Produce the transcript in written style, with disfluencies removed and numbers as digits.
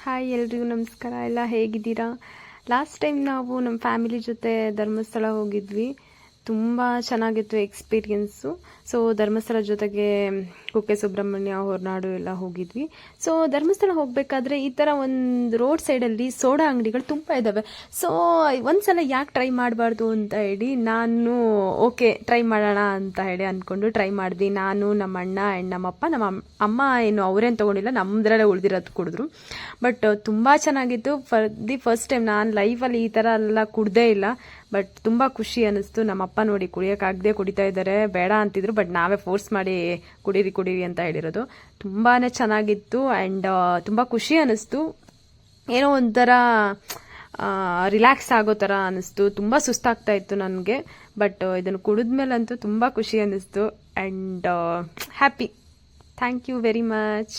Hi ಎಲ್ರಿಗೂ ನಮಸ್ಕಾರ. ಎಲ್ಲ ಹೇಗಿದ್ದೀರಾ? ಲಾಸ್ಟ್ ಟೈಮ್ ನಾವು ನಮ್ಮ ಫ್ಯಾಮಿಲಿ ಜೊತೆ ಧರ್ಮಸ್ಥಳ ಹೋಗಿದ್ವಿ. ತುಂಬ ಚೆನ್ನಾಗಿತ್ತು ಎಕ್ಸ್ಪೀರಿಯೆನ್ಸು. ಸೊ ಧರ್ಮಸ್ಥಳ ಜೊತೆಗೆ ಕುಕ್ಕೆ ಸುಬ್ರಹ್ಮಣ್ಯ, ಹೊರನಾಡು ಎಲ್ಲ ಹೋಗಿದ್ವಿ. ಸೊ ಧರ್ಮಸ್ಥಳ ಹೋಗಬೇಕಾದ್ರೆ ಈ ಥರ ಒಂದು ರೋಡ್ ಸೈಡಲ್ಲಿ ಸೋಡಾ ಅಂಗಡಿಗಳು ತುಂಬ ಇದ್ದಾವೆ. ಸೊ ಒಂದ್ಸಲ ಯಾಕೆ ಟ್ರೈ ಮಾಡಬಾರ್ದು ಅಂತ ಹೇಳಿ ನಾನು ಓಕೆ ಟ್ರೈ ಮಾಡೋಣ ಅಂತ ಹೇಳಿ ಅಂದ್ಕೊಂಡು ಟ್ರೈ ಮಾಡಿದ್ವಿ. ನಾನು, ನಮ್ಮ ಅಣ್ಣ ಆ್ಯಂಡ್ ನಮ್ಮಪ್ಪ. ನಮ್ಮ ಅಮ್ಮ ಏನು ಅವರೇನು ತೊಗೊಂಡಿಲ್ಲ, ನಮ್ಮದ್ರಲ್ಲೇ ಉಳಿದಿರೋದು ಕುಡಿದ್ರು. ಬಟ್ ತುಂಬ ಚೆನ್ನಾಗಿತ್ತು. ದಿ ಫಸ್ಟ್ ಟೈಮ್ ನಾನು ಲೈಫಲ್ಲಿ ಈ ಥರ ಎಲ್ಲ ಕುಡ್ದೇ ಇಲ್ಲ. ಬಟ್ ತುಂಬ ಖುಷಿ ಅನ್ನಿಸ್ತು. ನಮ್ಮಪ್ಪ ನೋಡಿ ಕುಡಿಯೋಕ್ಕಾಗದೆ ಕುಡಿತಾ ಇದ್ದಾರೆ, ಬೇಡ ಅಂತಿದ್ರು. ಬಟ್ ನಾವೇ ಫೋರ್ಸ್ ಮಾಡಿ ಕುಡೀರಿ ಅಂತ ಹೇಳಿರೋದು. ತುಂಬಾ ಚೆನ್ನಾಗಿತ್ತು ಆ್ಯಂಡ್ ತುಂಬ ಖುಷಿ ಅನ್ನಿಸ್ತು. ಏನೋ ಒಂಥರ ರಿಲ್ಯಾಕ್ಸ್ ಆಗೋ ಥರ ಅನ್ನಿಸ್ತು. ತುಂಬ ಸುಸ್ತಾಗ್ತಾ ಇತ್ತು ನನಗೆ. ಬಟ್ ಇದನ್ನು ಕುಡಿದ್ಮೇಲಂತೂ ತುಂಬ ಖುಷಿ ಅನ್ನಿಸ್ತು and happy. Thank you very much.